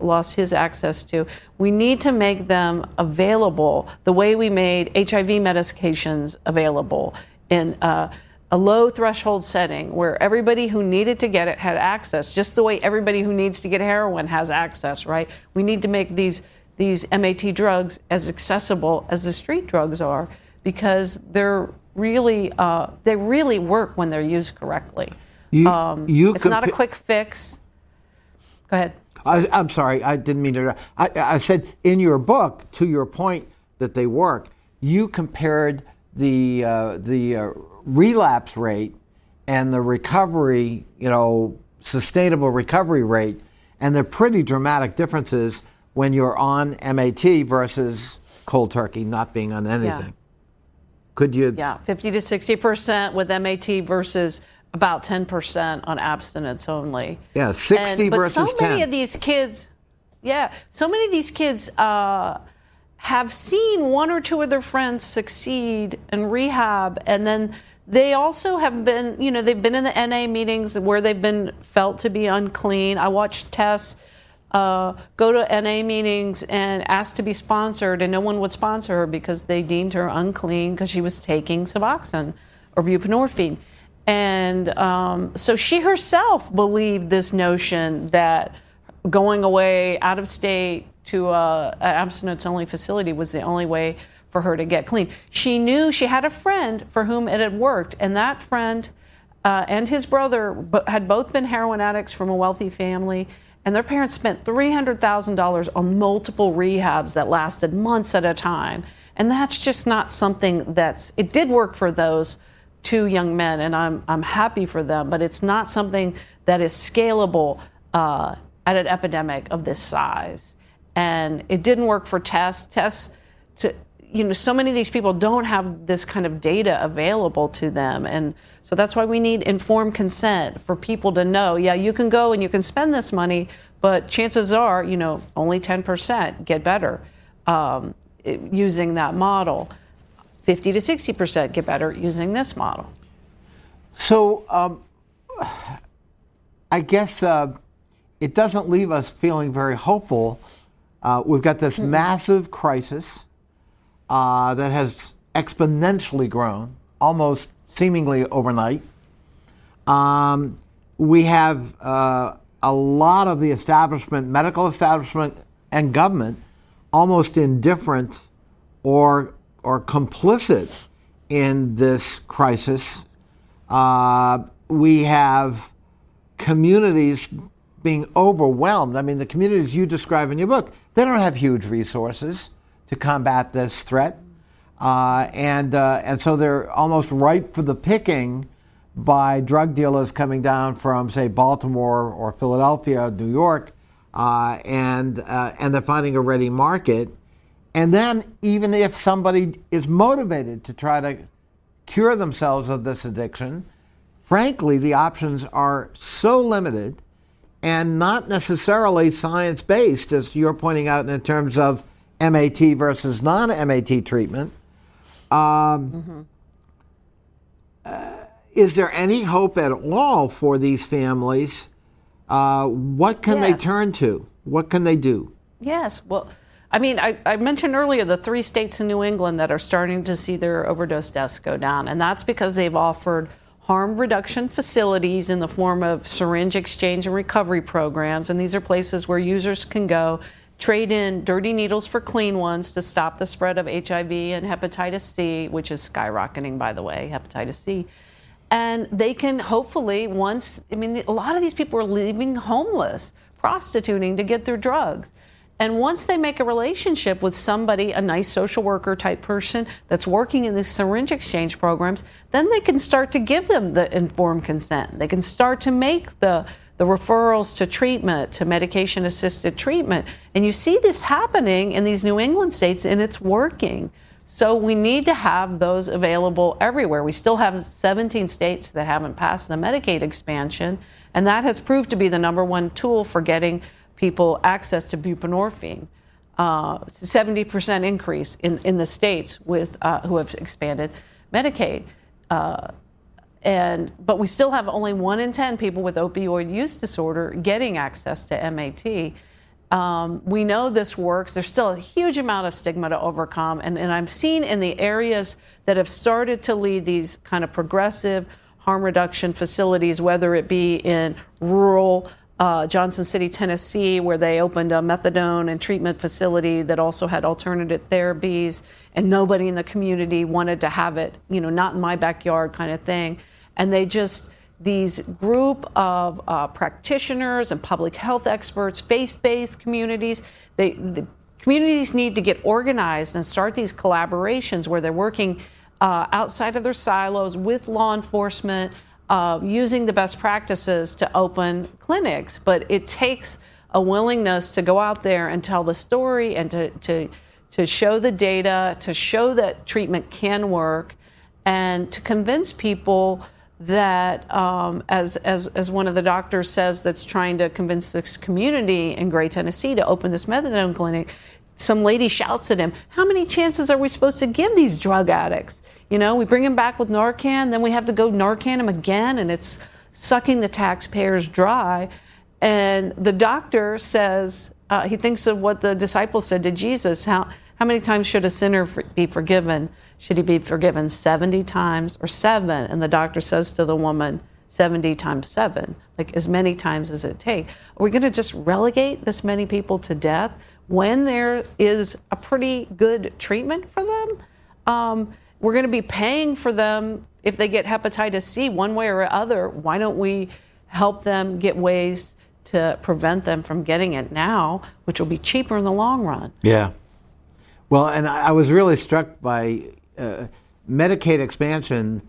lost his access to. We need to make them available the way we made HIV medications available in a low threshold setting where everybody who needed to get it had access, just the way everybody who needs to get heroin has access, right? We need to make these MAT drugs as accessible as the street drugs are, because they really work when they're used correctly. It's not a quick fix. Go ahead. I'm sorry, I didn't mean to. I said in your book, to your point that they work, you compared the relapse rate and the recovery, sustainable recovery rate, and they're pretty dramatic differences when you're on MAT versus cold turkey, not being on anything. Yeah. Could you? Yeah, 50 to 60% with MAT versus about 10% on abstinence only. Yeah, 60 versus 10. But so many of these kids, have seen one or two of their friends succeed in rehab, and then they also have been, they've been in the NA meetings where they've been felt to be unclean. I watched Tess go to NA meetings and ask to be sponsored, and no one would sponsor her because they deemed her unclean because she was taking Suboxone or buprenorphine. And so she herself believed this notion that going away out of state to an abstinence-only facility was the only way for her to get clean. She knew she had a friend for whom it had worked, and that friend and his brother had both been heroin addicts from a wealthy family, and their parents spent $300,000 on multiple rehabs that lasted months at a time. And that's just not something it did work for those 2 young men, and I'm happy for them, but it's not something that is scalable at an epidemic of this size. And it didn't work for Tess. So many of these people don't have this kind of data available to them. And so that's why we need informed consent for people to know, yeah, you can go and you can spend this money, but chances are, only 10% get better using that model. 50 to 60% get better using this model. So I guess it doesn't leave us feeling very hopeful. We've got this massive crisis that has exponentially grown, almost seemingly overnight. We have a lot of the establishment, medical establishment and government, almost indifferent or complicit in this crisis. We have communities being overwhelmed. I mean, the communities you describe in your book, they don't have huge resources to combat this threat. And so they're almost ripe for the picking by drug dealers coming down from, say, Baltimore or Philadelphia, New York, and they're finding a ready market. And then even if somebody is motivated to try to cure themselves of this addiction, frankly, the options are so limited and not necessarily science-based, as you're pointing out in terms of MAT versus non-MAT treatment. Is there any hope at all for these families? What can they turn to? What can they do? Yes. Well, I mean, I mentioned earlier the 3 states in New England that are starting to see their overdose deaths go down, and that's because they've offered harm reduction facilities in the form of syringe exchange and recovery programs, and these are places where users can go trade in dirty needles for clean ones to stop the spread of HIV and hepatitis C, which is skyrocketing, by the way, hepatitis C. And they can hopefully a lot of these people are leaving homeless, prostituting to get their drugs. And once they make a relationship with somebody, a nice social worker type person that's working in these syringe exchange programs, then they can start to give them the informed consent. They can start to make the referrals to treatment, to medication-assisted treatment. And you see this happening in these New England states, and it's working. So we need to have those available everywhere. We still have 17 states that haven't passed the Medicaid expansion, and that has proved to be the #1 tool for getting people access to buprenorphine. 70% increase in the states with who have expanded Medicaid. But we still have only 1 in 10 people with opioid use disorder getting access to MAT. We know this works. There's still a huge amount of stigma to overcome. And I've seen in the areas that have started to lead these kind of progressive harm reduction facilities, whether it be in rural Johnson City, Tennessee, where they opened a methadone and treatment facility that also had alternative therapies, and nobody in the community wanted to have it, not in my backyard kind of thing. And these group of practitioners and public health experts, faith-based communities, the communities need to get organized and start these collaborations where they're working outside of their silos with law enforcement, using the best practices to open clinics. But it takes a willingness to go out there and tell the story and to show the data, to show that treatment can work, and to convince people that, as one of the doctors says that's trying to convince this community in Gray, Tennessee to open this methadone clinic, some lady shouts at him, how many chances are we supposed to give these drug addicts? We bring them back with Narcan, then we have to go Narcan them again, and it's sucking the taxpayers dry. And the doctor says, he thinks of what the disciples said to Jesus, how many times should a sinner be forgiven? Should he be forgiven 70 times or 7? And the doctor says to the woman, 70 times 7, like as many times as it takes. Are we going to just relegate this many people to death when there is a pretty good treatment for them? We're going to be paying for them if they get hepatitis C one way or other. Why don't we help them get ways to prevent them from getting it now, which will be cheaper in the long run? Yeah. Well, and I was really struck by Medicaid expansion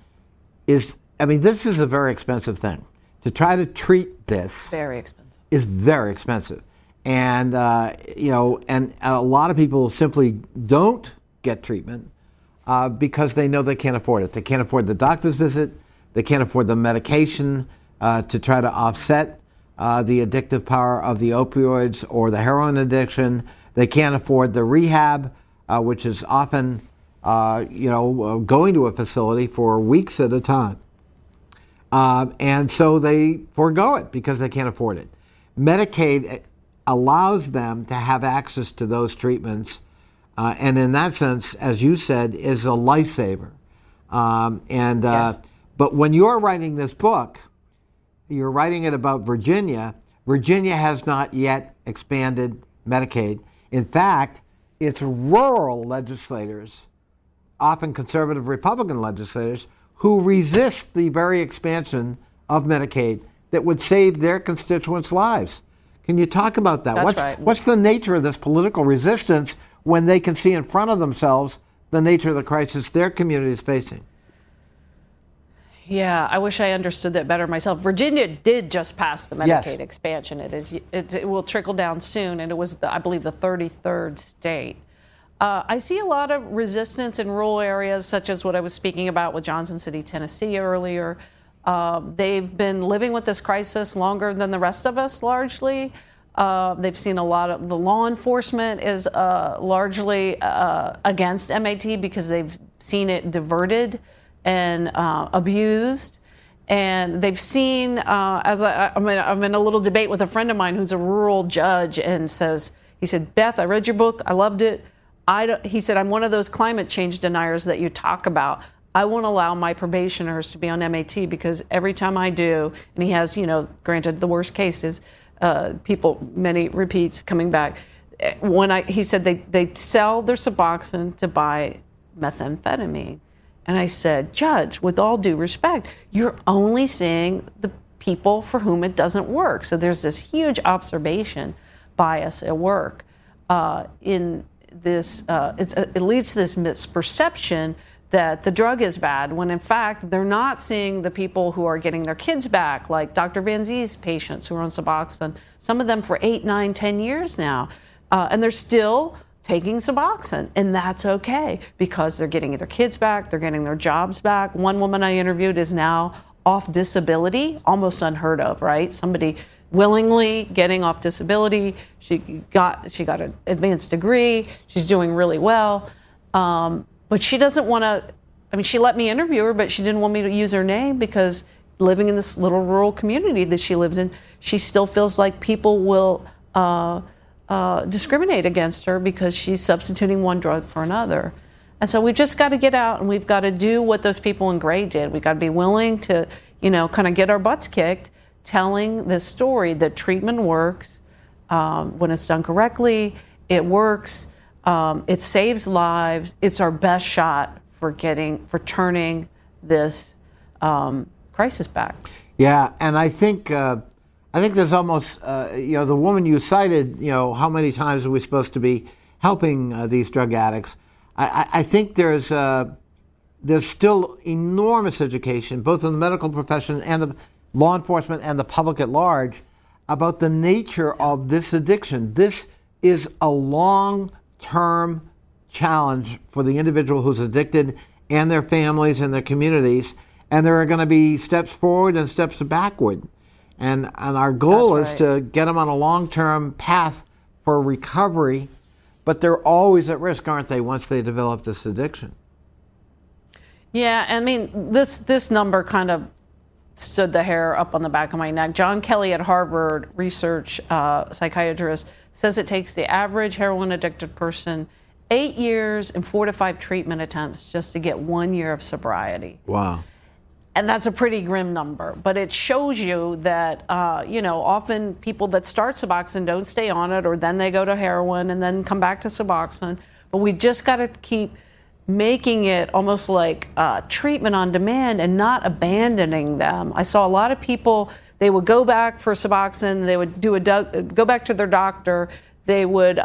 this is a very expensive thing. To try to treat this very expensive. Is very expensive. And, and a lot of people simply don't get treatment because they know they can't afford it. They can't afford the doctor's visit. They can't afford the medication to try to offset the addictive power of the opioids or the heroin addiction. They can't afford the rehab, which is often, going to a facility for weeks at a time. And so they forego it because they can't afford it. Medicaid allows them to have access to those treatments, and in that sense, as you said, is a lifesaver. Yes. But when you're writing this book, you're writing it about Virginia. Virginia has not yet expanded Medicaid. In fact, it's rural legislators, often conservative Republican legislators, who resist the very expansion of Medicaid that would save their constituents' lives. Can you talk about that? That's right. What's the nature of this political resistance when they can see in front of themselves the nature of the crisis their community is facing? Yeah, I wish I understood that better myself. Virginia did just pass the Medicaid expansion. It will trickle down soon, and it was, I believe, the 33rd state. I see a lot of resistance in rural areas, such as what I was speaking about with Johnson City, Tennessee earlier. They've been living with this crisis longer than the rest of us, largely. They've seen a lot of the law enforcement is largely against MAT because they've seen it diverted and abused. And they've seen, I'm in a little debate with a friend of mine who's a rural judge, and he said, Beth, I read your book. I loved it. He said, I'm one of those climate change deniers that you talk about. I won't allow my probationers to be on MAT because every time I do, and he has, granted the worst cases, many repeats coming back. He said they sell their Suboxone to buy methamphetamine. And I said, Judge, with all due respect, you're only seeing the people for whom it doesn't work. So there's this huge observation bias at work. in this, it leads to this misperception that the drug is bad, when in fact they're not seeing the people who are getting their kids back, like Dr. Van Zie's patients who are on Suboxone, some of them for 8, 9, 10 years now, and they're still taking Suboxone, and that's okay because they're getting their kids back, they're getting their jobs back. One woman I interviewed is now off disability, almost unheard of, right? Somebody willingly getting off disability. She got an advanced degree. She's doing really well. But she doesn't want to, I mean, she let me interview her, but she didn't want me to use her name because living in this little rural community that she lives in, she still feels like people will discriminate against her because she's substituting one drug for another. And so we've just got to get out and we've got to do what those people in gray did. We've got to be willing to, kind of get our butts kicked, telling this story that treatment works. When it's done correctly, it works. It saves lives. It's our best shot for turning this crisis back. Yeah, and I think there's almost the woman you cited. How many times are we supposed to be helping these drug addicts? I think there's still enormous education, both in the medical profession and the law enforcement and the public at large, about the nature of this addiction. This is a long-term challenge for the individual who's addicted and their families and their communities, and there are going to be steps forward and steps backward. And our goal is to get them on a long-term path for recovery, but they're always at risk, aren't they, once they develop this addiction? Yeah, I mean, this number kind of stood the hair up on the back of my neck. John Kelly at Harvard, research psychiatrist, says it takes the average heroin-addicted person 8 years and 4 to 5 treatment attempts just to get 1 year of sobriety. Wow. And that's a pretty grim number, but it shows you that, often people that start Suboxone don't stay on it, or then they go to heroin and then come back to Suboxone. But we just got to keep making it almost like treatment on demand and not abandoning them. I saw a lot of people, they would go back for Suboxone, they would go back to their doctor, they would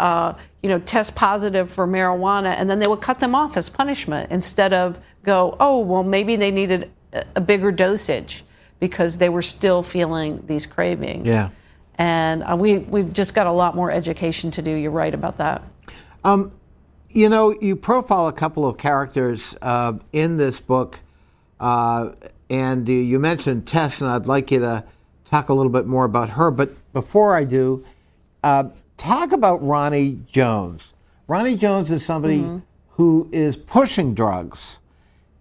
test positive for marijuana, and then they would cut them off as punishment instead of go, oh, well, maybe they needed a bigger dosage because they were still feeling these cravings. Yeah. And we've just got a lot more education to do. You're right about that. You profile a couple of characters in this book, and you mentioned Tess, and I'd like you to talk a little bit more about her. But before I do, talk about Ronnie Jones. Ronnie Jones is somebody who is pushing drugs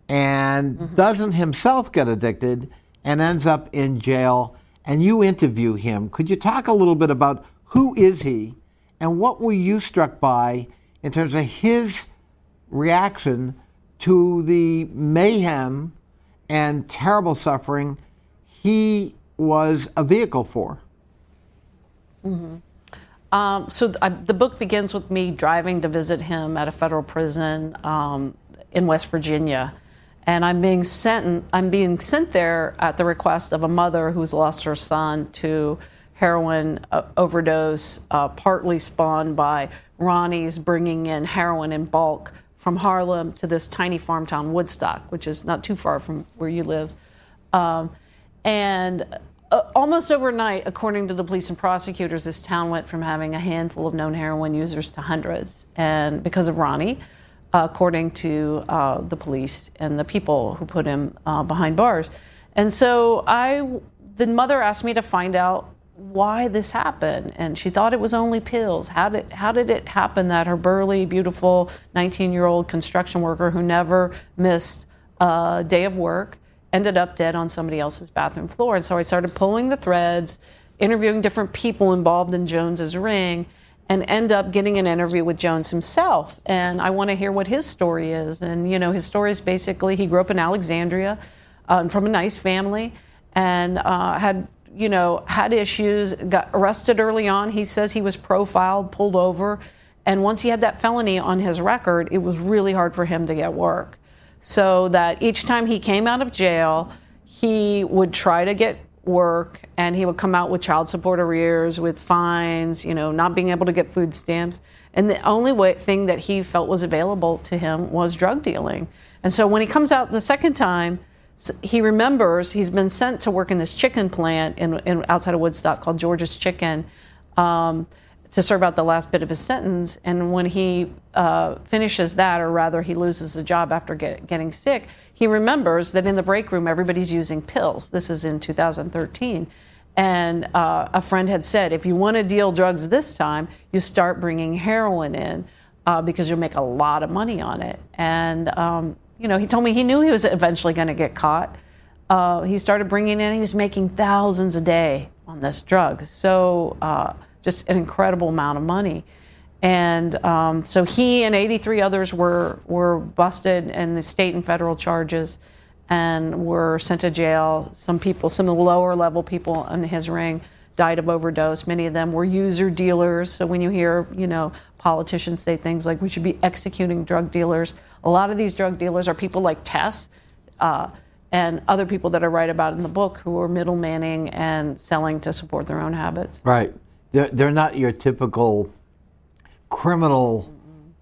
and doesn't himself get addicted and ends up in jail, and you interview him. Could you talk a little bit about who is he and what were you struck by in terms of his reaction to the mayhem and terrible suffering he was a vehicle for? The book begins with me driving to visit him at a federal prison in West Virginia. And I'm being sent there at the request of a mother who's lost her son to heroin overdose, partly spawned by Ronnie's bringing in heroin in bulk from Harlem to this tiny farm town, Woodstock, which is not too far from where you live. Almost overnight, according to the police and prosecutors, this town went from having a handful of known heroin users to hundreds. And because of Ronnie, according to the police and the people who put him behind bars. And so the mother asked me to find out why this happened, and she thought it was only pills. How did it happen that her burly, beautiful 19-year-old construction worker who never missed a day of work ended up dead on somebody else's bathroom floor? And so I started pulling the threads, interviewing different people involved in Jones's ring, and end up getting an interview with Jones himself. And I want to hear what his story is. And, his story is basically he grew up in Alexandria from a nice family and had issues, got arrested early on. He says he was profiled, pulled over. And once he had that felony on his record, it was really hard for him to get work. So that each time he came out of jail, he would try to get work, and he would come out with child support arrears, with fines, not being able to get food stamps. And the only thing that he felt was available to him was drug dealing. And so when he comes out the second time, he remembers he's been sent to work in this chicken plant in outside of Woodstock called George's Chicken, to serve out the last bit of his sentence. And when he finishes that, or rather he loses the job after getting sick, he remembers that in the break room everybody's using pills. This is in 2013. And a friend had said, if you want to deal drugs this time, you start bringing heroin in because you'll make a lot of money on it. And he told me he knew he was eventually going to get caught. He started bringing in, he was making thousands a day on this drug. So just an incredible amount of money. And so he and 83 others were busted in the state and federal charges and were sent to jail. Some of the lower level people in his ring died of overdose. Many of them were user dealers. So when you hear, politicians say things like we should be executing drug dealers, a lot of these drug dealers are people like Tess and other people that I write about in the book who are middlemaning and selling to support their own habits. Right. They're not your typical criminal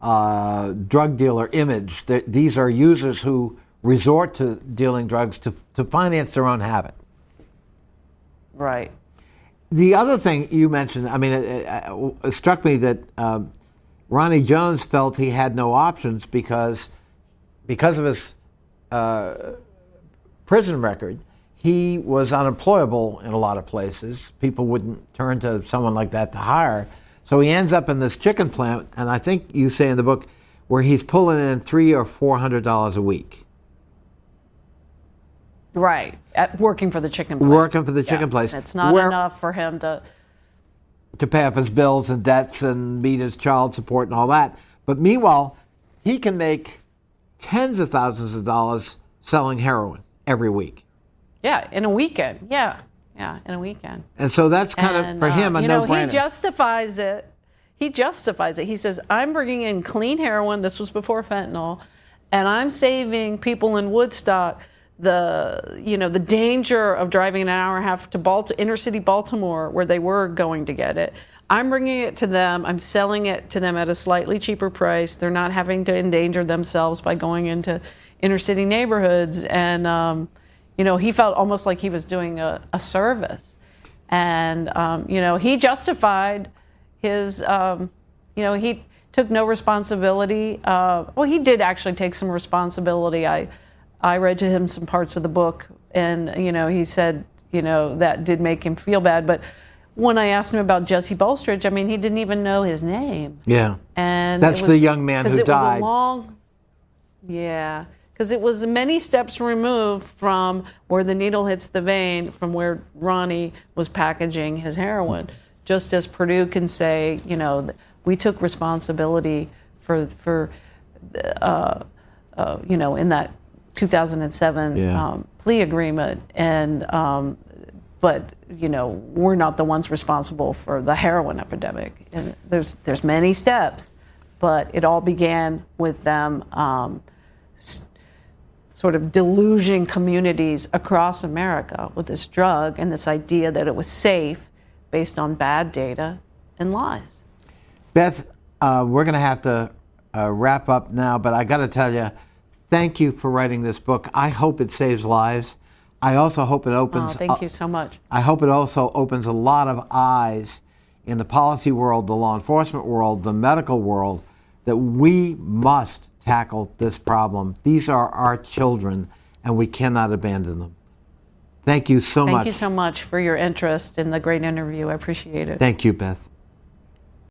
drug dealer image. These are users who resort to dealing drugs to finance their own habit. Right. The other thing you mentioned, it struck me that Ronnie Jones felt he had no options because of his prison record. He was unemployable in a lot of places. People wouldn't turn to someone like that to hire. So he ends up in this chicken plant, and I think you say in the book where he's pulling in $300 or $400 a week. Right, working for the chicken plant. Working for the chicken place. It's not enough for him to pay off his bills and debts and meet his child support and all that. But meanwhile, he can make tens of thousands of dollars selling heroin every week. Yeah, in a weekend. Yeah, in a weekend. And so that's kind of, for him, a no-brainer. He justifies it. He says, I'm bringing in clean heroin. This was before fentanyl. And I'm saving people in Woodstock the danger of driving an hour and a half to inner city Baltimore, where they were going to get it. I'm bringing it to them. I'm selling it to them at a slightly cheaper price. They're not having to endanger themselves by going into inner city neighborhoods. And, he felt almost like he was doing a service. And, he justified his, he took no responsibility. He did actually take some responsibility. I read to him some parts of the book, and, he said, that did make him feel bad. But when I asked him about Jesse Bolstridge, he didn't even know his name. Yeah. And that's the young man who died. Because it was many steps removed from where the needle hits the vein, from where Ronnie was packaging his heroin. Just as Purdue can say, we took responsibility for in that 2007 plea agreement, and but we're not the ones responsible for the heroin epidemic. And there's many steps, but it all began with them sort of deluging communities across America with this drug and this idea that it was safe based on bad data and lies. Beth, we're going to have to wrap up now, but I got to tell you, thank you for writing this book. I hope it saves lives. I also hope it opens... thank you so much. I hope it also opens a lot of eyes in the policy world, the law enforcement world, the medical world, that we must tackle this problem. These are our children, and we cannot abandon them. Thank you so much. Thank you so much for your interest in the great interview. I appreciate it. Thank you, Beth.